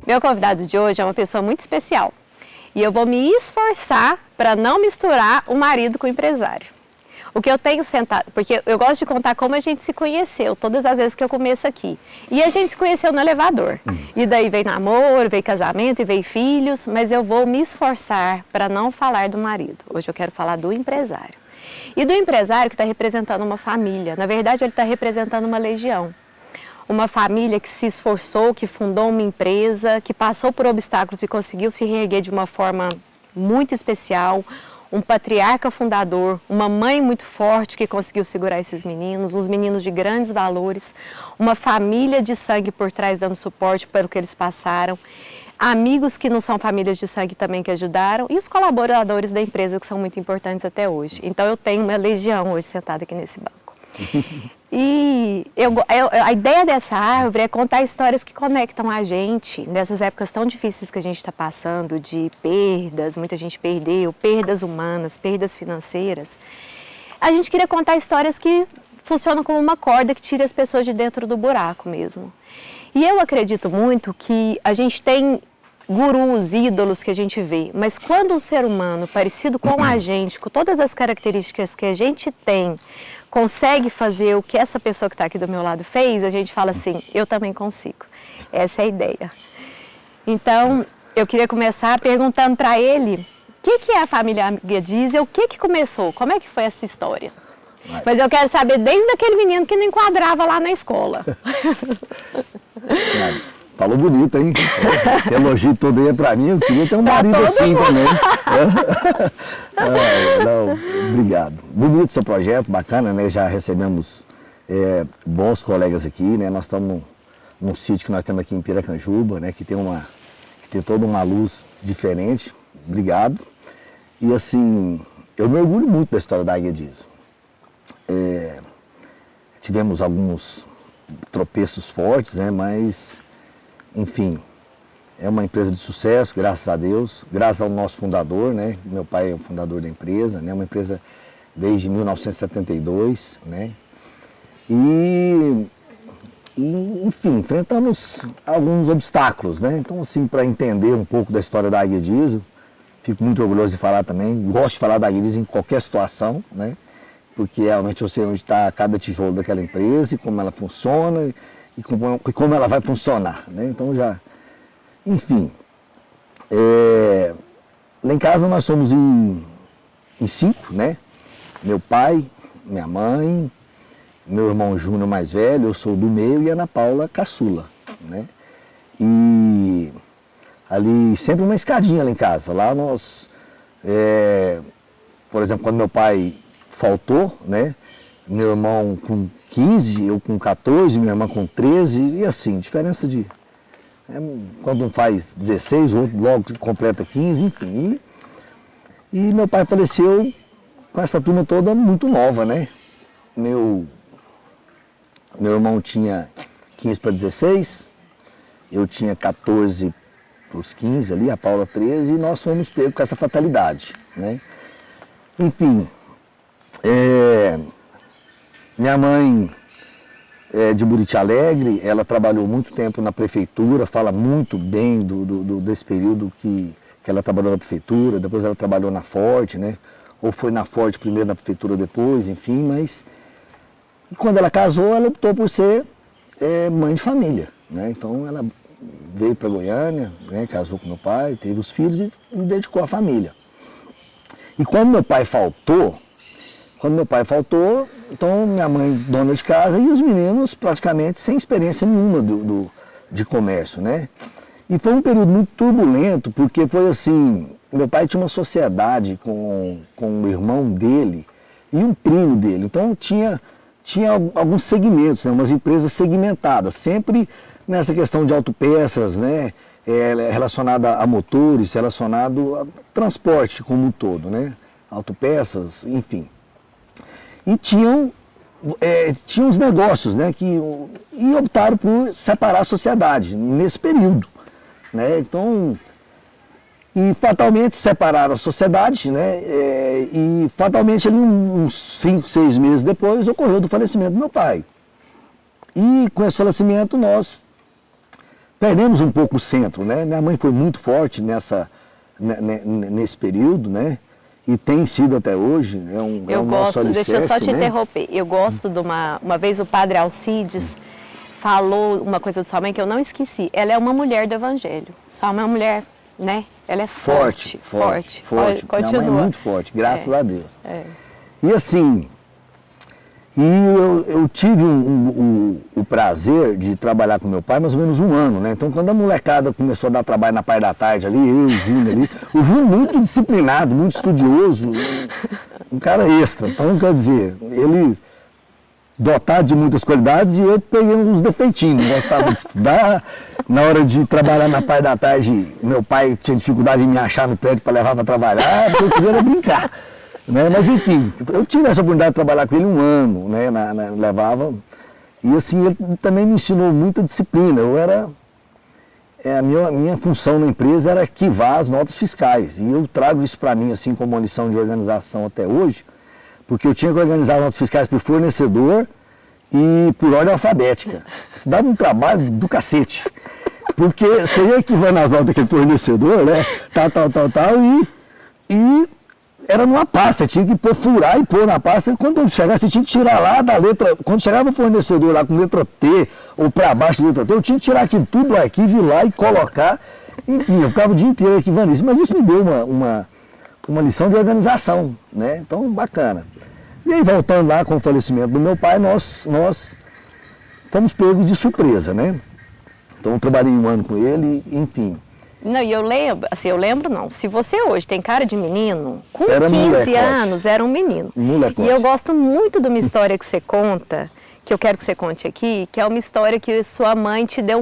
Meu convidado de hoje é uma pessoa muito especial e eu vou me esforçar para não misturar o marido com o empresário. O que eu tenho sentado, porque eu gosto de contar como a gente se conheceu, todas as vezes que eu começo aqui. E a gente se conheceu no elevador. E daí veio namoro, veio casamento e veio filhos, mas eu vou me esforçar para não falar do marido. Hoje eu quero falar do empresário. E do empresário que está representando uma família. Na verdade, ele está representando uma legião. Uma família que se esforçou, que fundou uma empresa, que passou por obstáculos e conseguiu se reerguer de uma forma muito especial. Um patriarca fundador, uma mãe muito forte que conseguiu segurar esses meninos, uns meninos de grandes valores, uma família de sangue por trás dando suporte pelo que eles passaram, amigos que não são famílias de sangue também que ajudaram e os colaboradores da empresa que são muito importantes até hoje. Então eu tenho uma legião hoje sentada aqui nesse banco. E a ideia dessa árvore é contar histórias que conectam a gente nessas épocas tão difíceis que a gente está passando, de perdas, muita gente perdeu, perdas humanas, perdas financeiras. A gente queria contar histórias que funcionam como uma corda que tira as pessoas de dentro do buraco mesmo. E eu acredito muito que a gente tem gurus, ídolos que a gente vê, mas quando um ser humano parecido com a gente, com todas as características que a gente tem, consegue fazer o que essa pessoa que está aqui do meu lado fez, a gente fala assim, eu também consigo. Essa é a ideia. Então, eu queria começar perguntando para ele, o que é a família Águia Diesel, o que começou, como é que foi essa história? Mas eu quero saber desde aquele menino que não enquadrava lá na escola. Falou bonito, hein? Esse elogio todo aí é pra mim, eu queria ter um marido assim também. Não, obrigado. Bonito seu projeto, bacana, né? Já recebemos bons colegas aqui, né? Nós estamos num sítio que nós temos aqui em Piracanjuba, né? Que tem toda uma luz diferente. Obrigado. E assim, eu me orgulho muito da história da Águia Diesel. Tivemos alguns tropeços fortes, né? Mas enfim, é uma empresa de sucesso, graças a Deus, graças ao nosso fundador, né? Meu pai é o fundador da empresa, né? Uma empresa desde 1972, né? E enfim, enfrentamos alguns obstáculos, né? Então, assim, para entender um pouco da história da Águia Diesel, fico muito orgulhoso de falar também, gosto de falar da Águia Diesel em qualquer situação, né? Porque realmente eu sei onde está cada tijolo daquela empresa e como ela funciona, e como ela vai funcionar, né? Então já, enfim, lá em casa nós somos em 5, né? Meu pai, minha mãe, meu irmão Júnior mais velho, eu sou do meio e a Ana Paula caçula, né? E ali sempre uma escadinha lá em casa, lá nós, por exemplo, quando meu pai faltou, né? Meu irmão com 15, eu com 14, minha irmã com 13, e assim, diferença de... quando um faz 16, o outro logo completa 15, enfim. E meu pai faleceu com essa turma toda muito nova, né? Meu irmão tinha 15 para 16, eu tinha 14 para os 15 ali, a Paula 13, e nós fomos pegos com essa fatalidade, né? Enfim, minha mãe é de Buriti Alegre, ela trabalhou muito tempo na prefeitura, fala muito bem desse período que ela trabalhou na prefeitura, depois ela trabalhou na Forte, né? Ou foi na Forte primeiro, na prefeitura depois, enfim, mas quando ela casou, ela optou por ser mãe de família, né? Então ela veio para Goiânia, né? Casou com meu pai, teve os filhos e dedicou à família. E quando meu pai faltou, então minha mãe dona de casa e os meninos praticamente sem experiência nenhuma de comércio, né? E foi um período muito turbulento, porque foi assim, meu pai tinha uma sociedade com o irmão dele e um primo dele, então tinha alguns segmentos, né? Umas empresas segmentadas, sempre nessa questão de autopeças, né? Relacionada a motores, relacionado a transporte como um todo, né? Autopeças, enfim. E tinham os negócios, né, e optaram por separar a sociedade nesse período, né? Então, e fatalmente separaram a sociedade, né? E fatalmente ali uns 5, 6 meses depois ocorreu o falecimento do meu pai. E com esse falecimento nós perdemos um pouco o centro, né? Minha mãe foi muito forte nesse período, né? E tem sido até hoje. Eu gosto, deixa eu só te interromper. Eu gosto de uma vez o padre Alcides falou uma coisa de sua mãe que eu não esqueci. Ela é uma mulher do evangelho. Sua mãe é uma mulher, né? Ela é forte. Continua. Minha mãe é muito forte, graças a Deus. É. E assim, eu tive o prazer de trabalhar com meu pai mais ou menos 1 ano, né? Então quando a molecada começou a dar trabalho na parte da tarde ali, eu e o Júnior ali, o Júnior muito disciplinado, muito estudioso, um cara extra. Então quer dizer, ele dotado de muitas qualidades e eu peguei uns defeitinhos, gostava de estudar. Na hora de trabalhar na parte da tarde, meu pai tinha dificuldade em me achar no prédio para levar para trabalhar, porque eu queria brincar. Né? Mas enfim, eu tive essa oportunidade de trabalhar com ele 1 ano, né? Levava. E assim, ele também me ensinou muita disciplina. A minha função na empresa era arquivar as notas fiscais. E eu trago isso para mim assim como uma lição de organização até hoje, porque eu tinha que organizar as notas fiscais por fornecedor e por ordem alfabética. Isso dava um trabalho do cacete. Porque você ia arquivando as notas daquele fornecedor, né? Tal, e era numa pasta, tinha que furar e pôr na pasta. E quando eu chegasse, você tinha que tirar lá da letra. Quando chegava o fornecedor lá com letra T ou para baixo de letra T, eu tinha que tirar aquilo tudo do arquivo, ir lá e colocar. Enfim, eu ficava o dia inteiro arquivando isso. Mas isso me deu uma lição de organização, né? Então, bacana. E aí, voltando lá com o falecimento do meu pai, nós fomos pegos de surpresa, né? Então, eu trabalhei 1 ano com ele, enfim. Não, e eu lembro não, se você hoje tem cara de menino, com 15 molecote. anos era um menino. Molecote. E eu gosto muito de uma história que você conta, que eu quero que você conte aqui, que é uma história que sua mãe te deu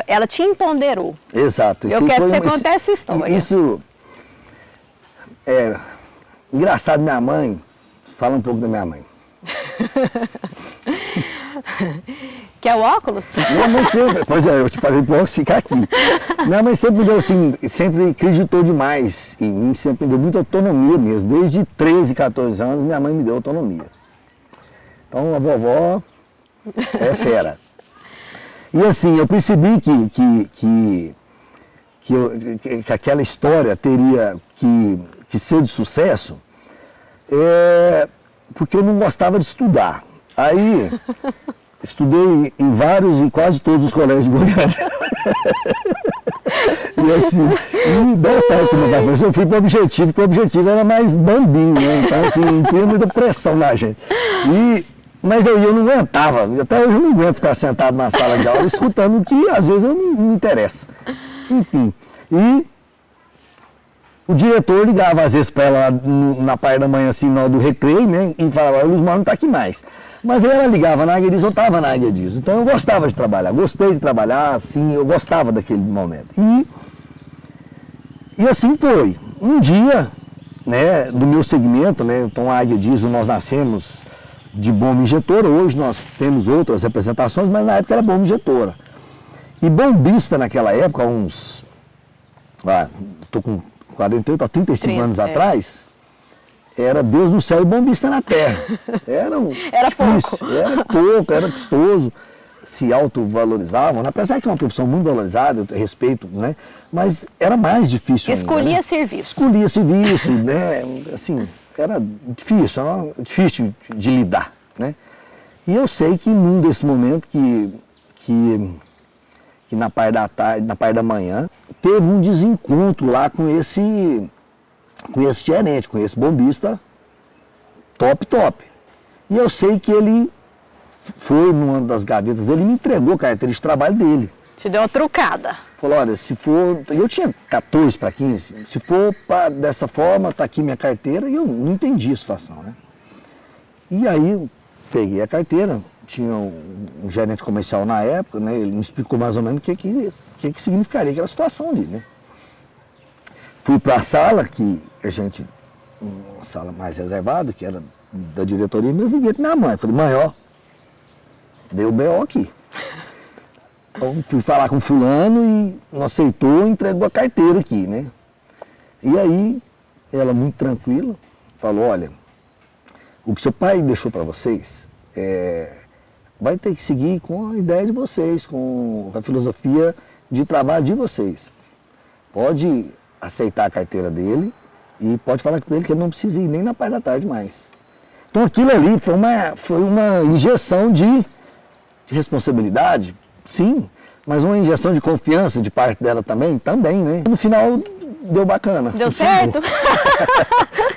ela te empoderou. Exato. Eu quero que você conte essa história. Isso é engraçado, minha mãe. Fala um pouco da minha mãe. Quer o óculos? Minha mãe sempre, pois é, eu te falei para ficar aqui. Minha mãe sempre me deu assim, sempre acreditou demais em mim, sempre me deu muita autonomia mesmo. Desde 13, 14 anos, minha mãe me deu autonomia. Então a vovó é fera. E assim, eu percebi que aquela história teria que ser de sucesso, porque eu não gostava de estudar. Aí, estudei em vários e quase todos os colégios de Goiânia. E assim, dessa época, eu fui para o Objetivo, porque o Objetivo era mais bambinho, né? Então assim, impunha muita pressão na gente. Mas eu não aguentava, até hoje eu não aguento ficar sentado na sala de aula escutando o que às vezes eu não me interessa. Enfim, e o diretor ligava às vezes para ela na parte da manhã, assim, na hora do recreio, né? E falava, o Luzmar não está aqui mais. Mas aí ela ligava na Águia Dias, eu estava na Águia Dias. Então eu gostava de trabalhar, gostei de trabalhar, assim, eu gostava daquele momento. E assim foi. Um dia, né, do meu segmento, né, então a Águia Dias, nós nascemos de bomba injetora, hoje nós temos outras representações, mas na época era bomba injetora. E bombista naquela época, estou com 48 a 35 anos atrás, era Deus no céu e bombista na terra. Era pouco, era custoso, se autovalorizavam, apesar que é uma profissão muito valorizada, eu respeito, né? Mas era mais difícil ainda, Escolhia né? serviço. Escolhia serviço, né? Assim, era difícil de lidar, né? E eu sei que num desse momento que na parte da tarde, na parte da manhã, teve um desencontro lá com esse gerente, com esse bombista top. E eu sei que ele foi numa das gavetas dele e me entregou a carteira de trabalho dele. Te deu uma trucada. Falou, olha, se for... Eu tinha 14 para 15. Se for dessa forma, está aqui minha carteira. E eu não entendi a situação, né? E aí eu peguei a carteira. Tinha um gerente comercial na época, né? Ele me explicou mais ou menos o que significaria aquela situação ali, né? Fui para a sala, uma sala mais reservada, que era da diretoria, mas liguei para minha mãe. Falei, mãe, ó, deu o B.O. aqui. Então, fui falar com fulano e não aceitou, entregou a carteira aqui, né? E aí, ela muito tranquila, falou, olha, o que seu pai deixou para vocês, vai ter que seguir com a ideia de vocês, com a filosofia de trabalho de vocês. Pode aceitar a carteira dele e pode falar com ele que ele não precisa ir nem na parte da tarde mais. Então aquilo ali foi uma injeção de responsabilidade, sim, mas uma injeção de confiança de parte dela também, né? No final deu bacana. Deu certo?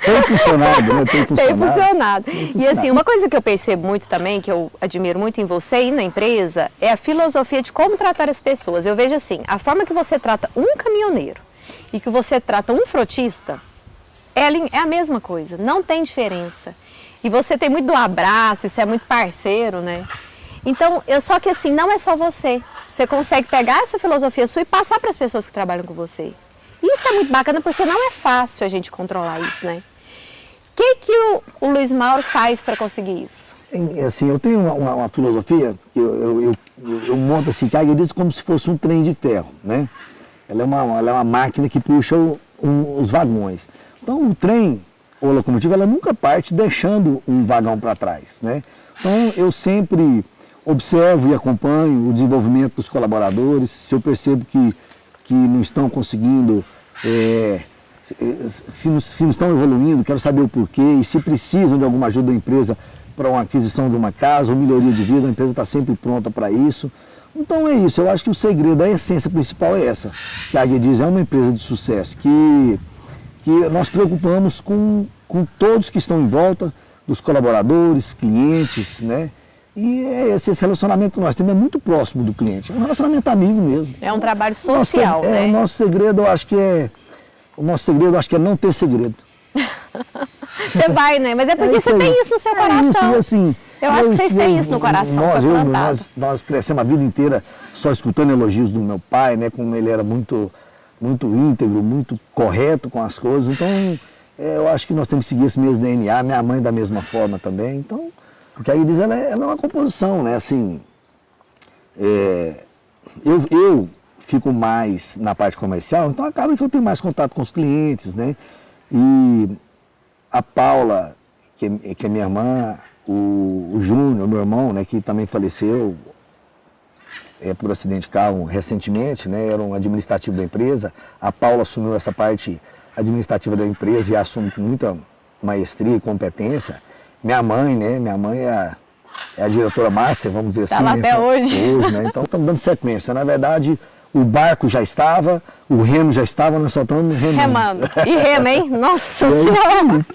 Tem funcionado, né? Tem funcionado. E assim, uma coisa que eu percebo muito também, que eu admiro muito em você e na empresa, é a filosofia de como tratar as pessoas. Eu vejo assim, a forma que você trata um caminhoneiro e que você trata um frotista, é a mesma coisa, não tem diferença. E você tem muito do abraço, você é muito parceiro, né? Então, só que assim, não é só você. Você consegue pegar essa filosofia sua e passar para as pessoas que trabalham com você. Isso é muito bacana porque não é fácil a gente controlar isso, né? O que o Luiz Mauro faz para conseguir isso? Assim, eu tenho uma filosofia que eu monto assim, que a Águia diz como se fosse um trem de ferro, né? Ela é uma máquina que puxa os vagões. Então, o trem ou a locomotiva, ela nunca parte deixando um vagão para trás, né? Então, eu sempre observo e acompanho o desenvolvimento dos colaboradores. Se eu percebo que não estão conseguindo, se não estão evoluindo, quero saber o porquê, e se precisam de alguma ajuda da empresa para uma aquisição de uma casa ou melhoria de vida, a empresa está sempre pronta para isso. Então é isso, eu acho que o segredo, a essência principal é essa, que a Águia diz, é uma empresa de sucesso, que nós preocupamos com todos que estão em volta, dos colaboradores, clientes, né? E esse relacionamento que nós temos é muito próximo do cliente, é um relacionamento amigo mesmo. É um trabalho social, né? O nosso segredo, eu acho que é não ter segredo. Você vai, né? Mas é porque você tem isso no seu coração. Isso, e assim, eu acho que vocês têm isso no coração. Nós crescemos a vida inteira só escutando elogios do meu pai, né? Como ele era muito íntegro, muito correto com as coisas. Então, eu acho que nós temos que seguir esse mesmo DNA. Minha mãe da mesma forma também. Então, porque aí diz, ela é uma composição, né? Assim, eu fico mais na parte comercial, então acaba que eu tenho mais contato com os clientes, né? E a Paula, que é minha irmã, o Júnior, meu irmão, né, que também faleceu por acidente de carro recentemente, né, era um administrativo da empresa. A Paula assumiu essa parte administrativa da empresa e assume com muita maestria e competência. Minha mãe, né, é a diretora master, vamos dizer assim. Tá lá até hoje. Né? Então estamos dando sequência. Na verdade, o barco já estava, o remo já estava, nós só estamos remando. E rema, hein? Nossa Senhora!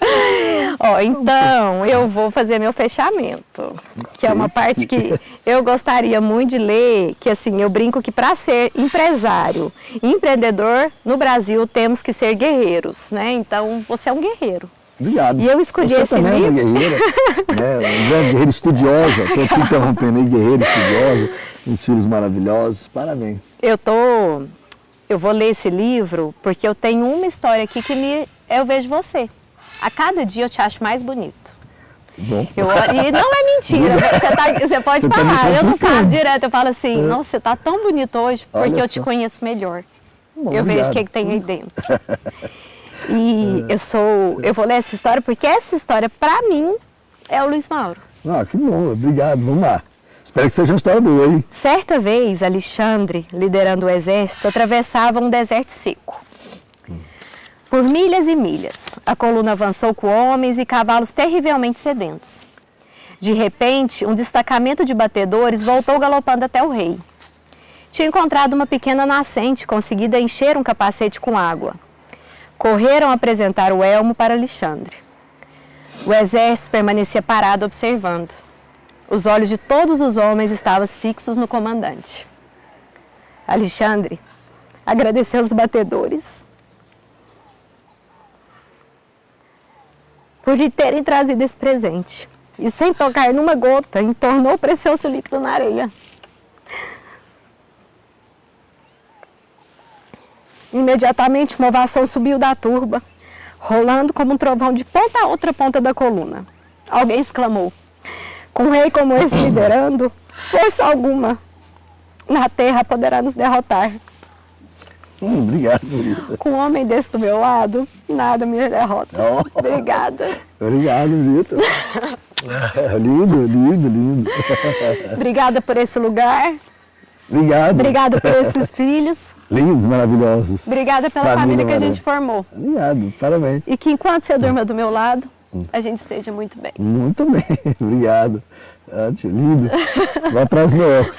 Ó, então, eu vou fazer meu fechamento, que é uma parte que eu gostaria muito de ler, que assim, eu brinco que para ser empresário e empreendedor no Brasil temos que ser guerreiros, né? Então, você é um guerreiro. Obrigado. E eu escolhi esse livro. Você também é uma guerreira, né? Uma guerreira estudiosa, estou aqui interrompendo aí, guerreira estudiosa, uns filhos maravilhosos, parabéns. Eu vou ler esse livro porque eu tenho uma história aqui que eu vejo você. A cada dia eu te acho mais bonito. Bom. E não é mentira, você pode falar. Eu não falo direto, eu falo assim, nossa, você está tão bonito hoje porque eu te conheço melhor. Bom, eu vejo o que tem aí dentro. E eu vou ler essa história porque essa história, para mim, é o Luiz Mauro. Ah, que bom, obrigado, vamos lá. Espero que seja uma história boa, hein? Certa vez, Alexandre, liderando o exército, atravessava um deserto seco. Por milhas e milhas, a coluna avançou com homens e cavalos terrivelmente sedentos. De repente, um destacamento de batedores voltou galopando até o rei. Tinha encontrado uma pequena nascente, conseguida encher um capacete com água. Correram apresentar o elmo para Alexandre. O exército permanecia parado observando. Os olhos de todos os homens estavam fixos no comandante. Alexandre agradeceu os batedores por lhe terem trazido esse presente e, sem tocar numa gota, entornou o precioso líquido na areia. Imediatamente uma ovação subiu da turba, rolando como um trovão de ponta a outra ponta da coluna. Alguém exclamou: com um rei como esse liderando, força alguma na terra poderá nos derrotar. Obrigado, Rita. Com um homem desse do meu lado, nada me derrota. Obrigada. Obrigado, Rita. Lindo, lindo, lindo. Obrigada por esse lugar. Obrigado. Obrigada por esses filhos. Lindos, maravilhosos. Obrigada pela família que a gente formou. Obrigado, parabéns. E que enquanto você durma do meu lado, a gente esteja muito bem. Muito bem, obrigado. Lindo. Vou atrás do meu óculos.